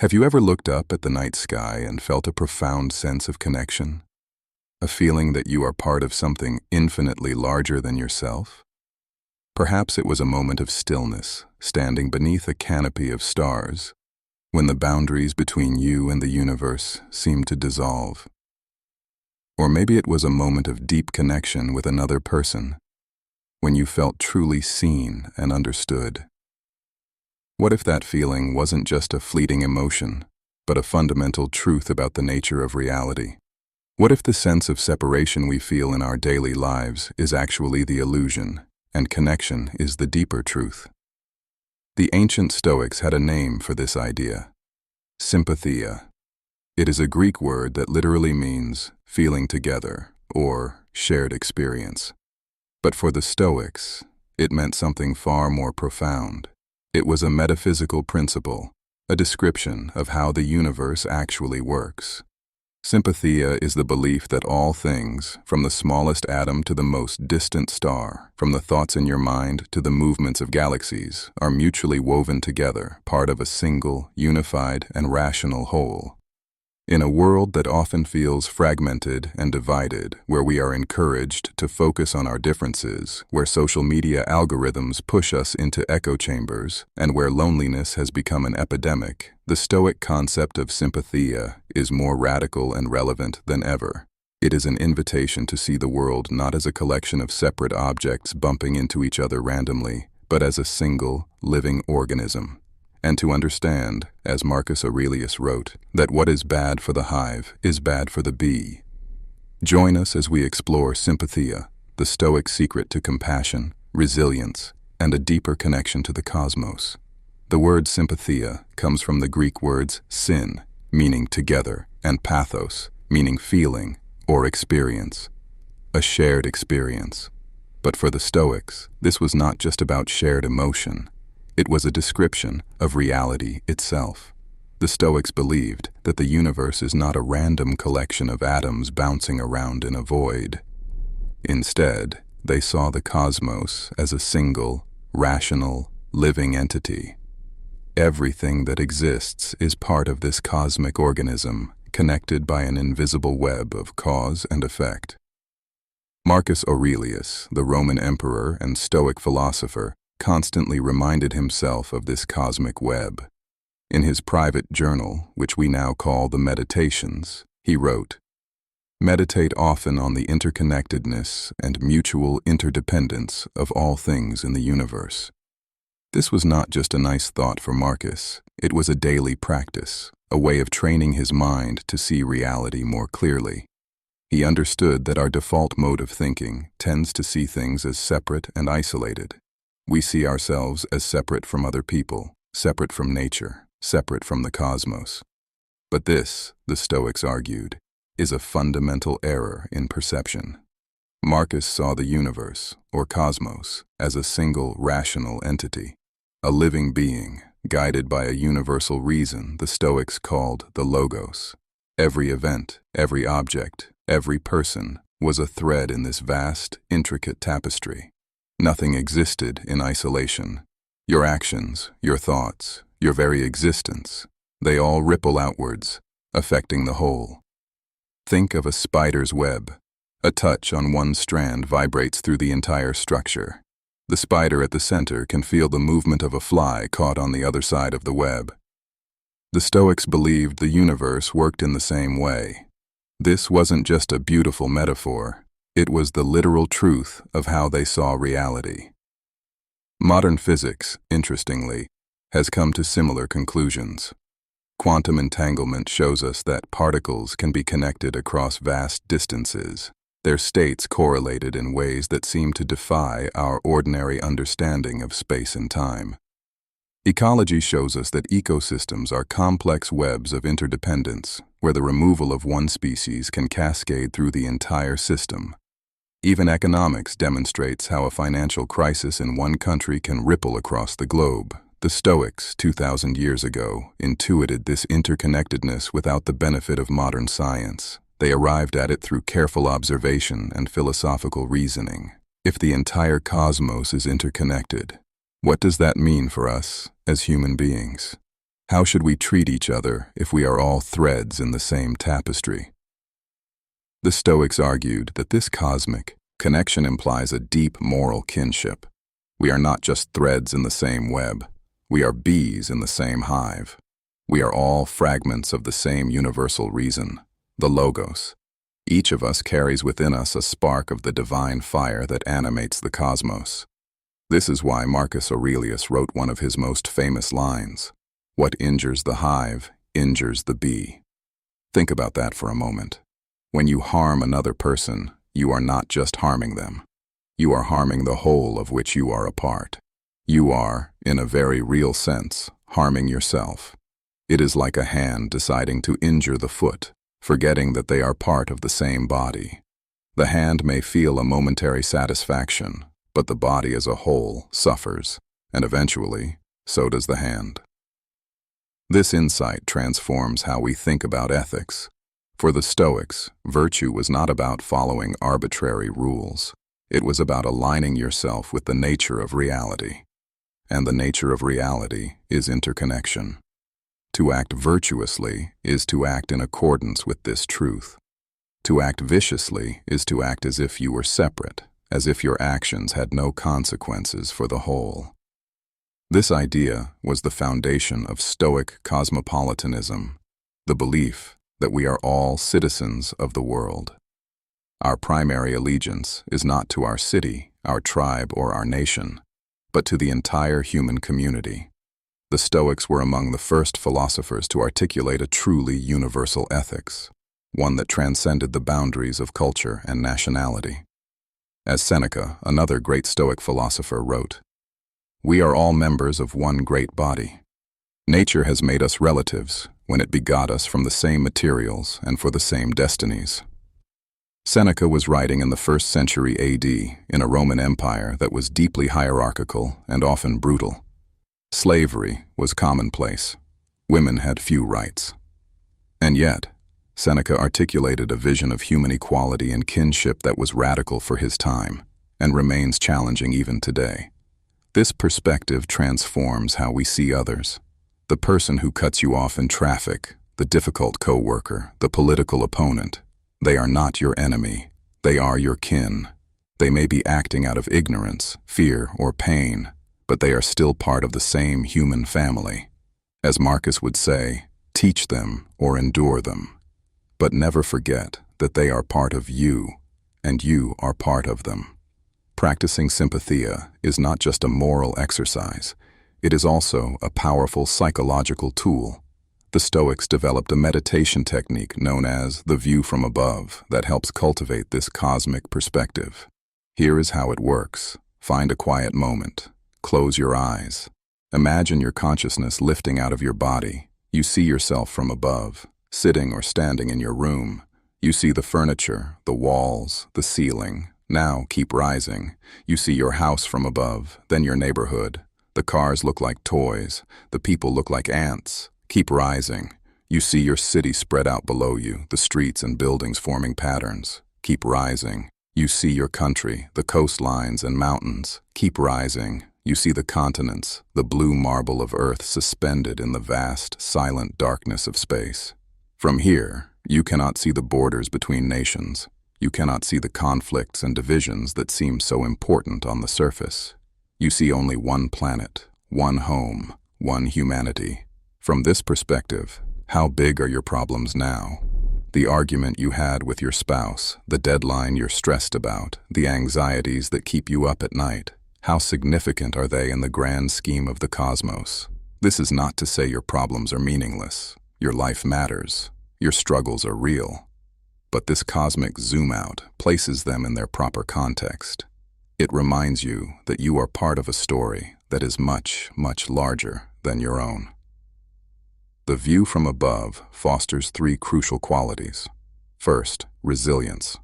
Have you ever looked up at the night sky and felt a profound sense of connection? A feeling that you are part of something infinitely larger than yourself? Perhaps it was a moment of stillness, standing beneath a canopy of stars, when the boundaries between you and the universe seemed to dissolve. Or maybe it was a moment of deep connection with another person, when you felt truly seen and understood. What if that feeling wasn't just a fleeting emotion, but a fundamental truth about the nature of reality? What if the sense of separation we feel in our daily lives is actually the illusion, and connection is the deeper truth? The ancient Stoics had a name for this idea: Sympatheia. It is a Greek word that literally means feeling together or shared experience. But for the Stoics, it meant something far more profound. It was a metaphysical principle, a description of how the universe actually works. Sympatheia is the belief that all things, from the smallest atom to the most distant star, from the thoughts in your mind to the movements of galaxies, are mutually woven together, part of a single, unified, and rational whole. In a world that often feels fragmented and divided, where we are encouraged to focus on our differences, where social media algorithms push us into echo chambers, and where loneliness has become an epidemic, the Stoic concept of sympatheia is more radical and relevant than ever. It is an invitation to see the world not as a collection of separate objects bumping into each other randomly, but as a single, living organism. And to understand, as Marcus Aurelius wrote, that what is bad for the hive is bad for the bee. Join us as we explore Sympatheia, the Stoic secret to compassion, resilience, and a deeper connection to the cosmos. The word sympatheia comes from the Greek words syn, meaning together, and pathos, meaning feeling or experience. A shared experience. But for the Stoics, this was not just about shared emotion. It was a description of reality itself. The Stoics believed that the universe is not a random collection of atoms bouncing around in a void. Instead, they saw the cosmos as a single, rational, living entity. Everything that exists is part of this cosmic organism, connected by an invisible web of cause and effect. Marcus Aurelius, the Roman emperor and Stoic philosopher, constantly reminded himself of this cosmic web. In his private journal, which we now call the Meditations, he wrote, "Meditate often on the interconnectedness and mutual interdependence of all things in the universe." This was not just a nice thought for Marcus, it was a daily practice, a way of training his mind to see reality more clearly. He understood that our default mode of thinking tends to see things as separate and isolated. We see ourselves as separate from other people, separate from nature, separate from the cosmos. But this, the Stoics argued, is a fundamental error in perception. Marcus saw the universe, or cosmos, as a single rational entity, a living being, guided by a universal reason the Stoics called the Logos. Every event, every object, every person was a thread in this vast, intricate tapestry. Nothing existed in isolation. Your actions, your thoughts, your very existence, they all ripple outwards, affecting the whole. Think of a spider's web. A touch on one strand vibrates through the entire structure. The spider at the center can feel the movement of a fly caught on the other side of the web. The Stoics believed the universe worked in the same way. This wasn't just a beautiful metaphor. It was the literal truth of how they saw reality. Modern physics, interestingly, has come to similar conclusions. Quantum entanglement shows us that particles can be connected across vast distances, their states correlated in ways that seem to defy our ordinary understanding of space and time. Ecology shows us that ecosystems are complex webs of interdependence, where the removal of one species can cascade through the entire system. Even economics demonstrates how a financial crisis in one country can ripple across the globe. The Stoics, 2,000 years ago, intuited this interconnectedness without the benefit of modern science. They arrived at it through careful observation and philosophical reasoning. If the entire cosmos is interconnected, what does that mean for us as human beings? How should we treat each other if we are all threads in the same tapestry? The Stoics argued that this cosmic connection implies a deep moral kinship. We are not just threads in the same web. We are bees in the same hive. We are all fragments of the same universal reason, the Logos. Each of us carries within us a spark of the divine fire that animates the cosmos. This is why Marcus Aurelius wrote one of his most famous lines, "What injures the hive injures the bee." Think about that for a moment. When you harm another person, you are not just harming them. You are harming the whole of which you are a part. You are, in a very real sense, harming yourself. It is like a hand deciding to injure the foot, forgetting that they are part of the same body. The hand may feel a momentary satisfaction, but the body as a whole suffers, and eventually, so does the hand. This insight transforms how we think about ethics. For the Stoics, virtue was not about following arbitrary rules. It was about aligning yourself with the nature of reality. And the nature of reality is interconnection. To act virtuously is to act in accordance with this truth. To act viciously is to act as if you were separate, as if your actions had no consequences for the whole. This idea was the foundation of Stoic cosmopolitanism, the belief that we are all citizens of the world. Our primary allegiance is not to our city, our tribe, or our nation, but to the entire human community. The Stoics were among the first philosophers to articulate a truly universal ethics, one that transcended the boundaries of culture and nationality. As Seneca, another great Stoic philosopher, wrote, "We are all members of one great body. Nature has made us relatives when it begot us from the same materials and for the same destinies." Seneca was writing in the 1st century AD in a Roman Empire that was deeply hierarchical and often brutal. Slavery was commonplace. Women had few rights. And yet, Seneca articulated a vision of human equality and kinship that was radical for his time and remains challenging even today. This perspective transforms how we see others. The person who cuts you off in traffic, the difficult co-worker, the political opponent, they are not your enemy. They are your kin. They may be acting out of ignorance, fear, or pain, but they are still part of the same human family. As Marcus would say, teach them or endure them. But never forget that they are part of you, and you are part of them. Practicing Sympatheia is not just a moral exercise. It is also a powerful psychological tool. The Stoics developed a meditation technique known as the view from above that helps cultivate this cosmic perspective. Here is how it works. Find a quiet moment. Close your eyes. Imagine your consciousness lifting out of your body. You see yourself from above, sitting or standing in your room. You see the furniture, the walls, the ceiling. Now keep rising. You see your house from above, then your neighborhood. The cars look like toys. The people look like ants. Keep rising. You see your city spread out below you, the streets and buildings forming patterns. Keep rising. You see your country, the coastlines and mountains. Keep rising. You see the continents, the blue marble of Earth suspended in the vast, silent darkness of space. From here, you cannot see the borders between nations. You cannot see the conflicts and divisions that seem so important on the surface. You see only one planet, one home, one humanity. From this perspective, how big are your problems now? The argument you had with your spouse, the deadline you're stressed about, the anxieties that keep you up at night. How significant are they in the grand scheme of the cosmos? This is not to say your problems are meaningless. Your life matters. Your struggles are real. But this cosmic zoom out places them in their proper context. It reminds you that you are part of a story that is much, much larger than your own. The view from above fosters 3 crucial qualities. First, resilience.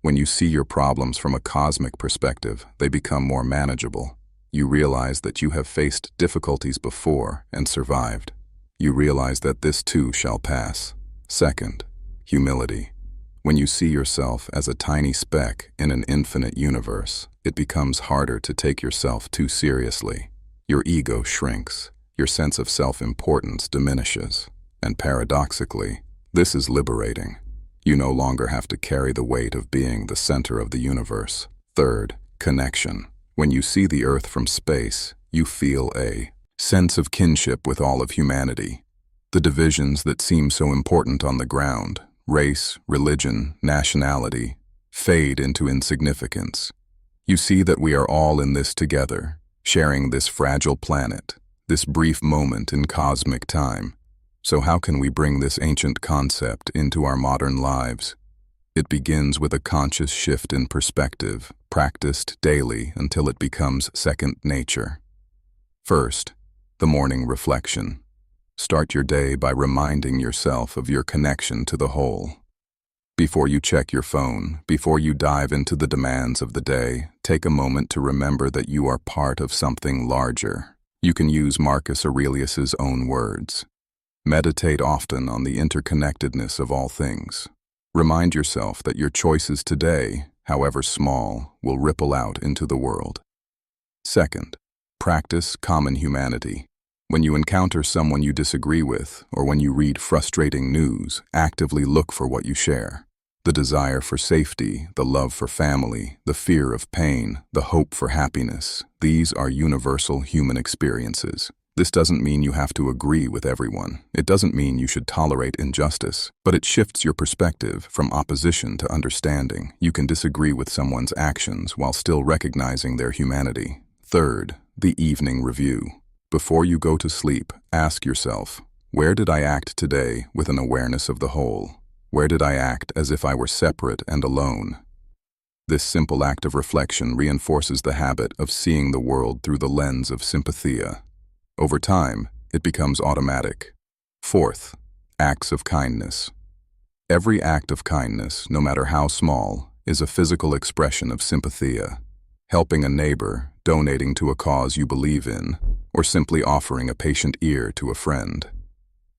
When you see your problems from a cosmic perspective, they become more manageable. You realize that you have faced difficulties before and survived. You realize that this too shall pass. Second, humility. When you see yourself as a tiny speck in an infinite universe, it becomes harder to take yourself too seriously. Your ego shrinks. your sense of self-importance diminishes. And paradoxically, this is liberating. You no longer have to carry the weight of being the center of the universe. Third, connection. When you see the Earth from space, you feel a sense of kinship with all of humanity. The divisions that seem so important on the ground, race, religion, nationality, fade into insignificance. You see that we are all in this together, sharing this fragile planet, this brief moment in cosmic time. So how can we bring this ancient concept into our modern lives? It begins with a conscious shift in perspective, practiced daily until it becomes second nature. First, the morning reflection. Start your day by reminding yourself of your connection to the whole. Before you check your phone, before you dive into the demands of the day, take a moment to remember that you are part of something larger. You can use Marcus Aurelius's own words. Meditate often on the interconnectedness of all things. Remind yourself that your choices today, however small, will ripple out into the world. Second, practice common humanity. When you encounter someone you disagree with, or when you read frustrating news, actively look for what you share. The desire for safety, the love for family, the fear of pain, the hope for happiness, these are universal human experiences. This doesn't mean you have to agree with everyone. It doesn't mean you should tolerate injustice, but it shifts your perspective from opposition to understanding. You can disagree with someone's actions while still recognizing their humanity. Third, the evening review. Before you go to sleep, ask yourself, where did I act today with an awareness of the whole? Where did I act as if I were separate and alone? This simple act of reflection reinforces the habit of seeing the world through the lens of sympatheia. Over time, it becomes automatic. Fourth, acts of kindness. Every act of kindness, no matter how small, is a physical expression of sympatheia. Helping a neighbor, donating to a cause you believe in, or simply offering a patient ear to a friend.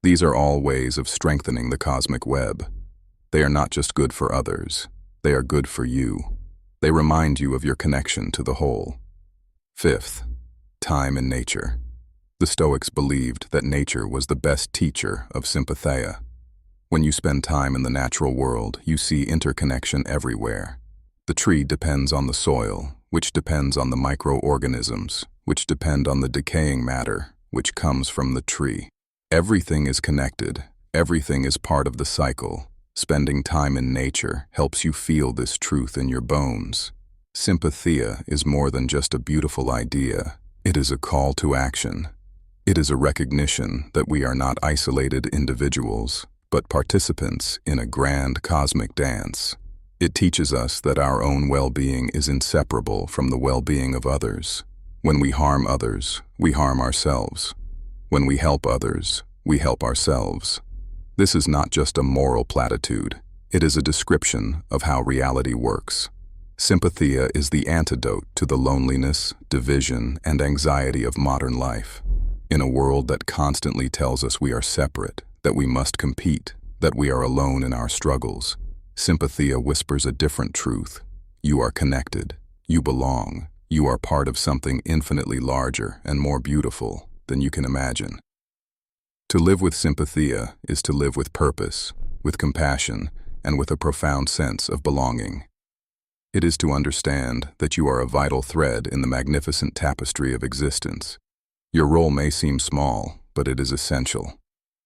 These are all ways of strengthening the cosmic web. They are not just good for others, they are good for you. They remind you of your connection to the whole. Fifth, time in nature. The Stoics believed that nature was the best teacher of sympatheia. When you spend time in the natural world, you see interconnection everywhere. The tree depends on the soil, which depends on the microorganisms, which depend on the decaying matter, which comes from the tree. Everything is connected. Everything is part of the cycle. Spending time in nature helps you feel this truth in your bones. Sympatheia is more than just a beautiful idea. It is a call to action. It is a recognition that we are not isolated individuals, but participants in a grand cosmic dance. It teaches us that our own well-being is inseparable from the well-being of others. When we harm others, we harm ourselves. When we help others, we help ourselves. This is not just a moral platitude. It is a description of how reality works. Sympatheia is the antidote to the loneliness, division, and anxiety of modern life. In a world that constantly tells us we are separate, that we must compete, that we are alone in our struggles, sympatheia whispers a different truth. You are connected. You belong. You are part of something infinitely larger and more beautiful than you can imagine. To live with sympatheia is to live with purpose, with compassion, and with a profound sense of belonging. It is to understand that you are a vital thread in the magnificent tapestry of existence. Your role may seem small, but it is essential.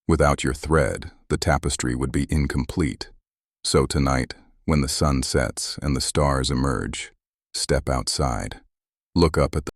Without your thread, the tapestry would be incomplete. So tonight, when the sun sets and the stars emerge, step outside. Look up at the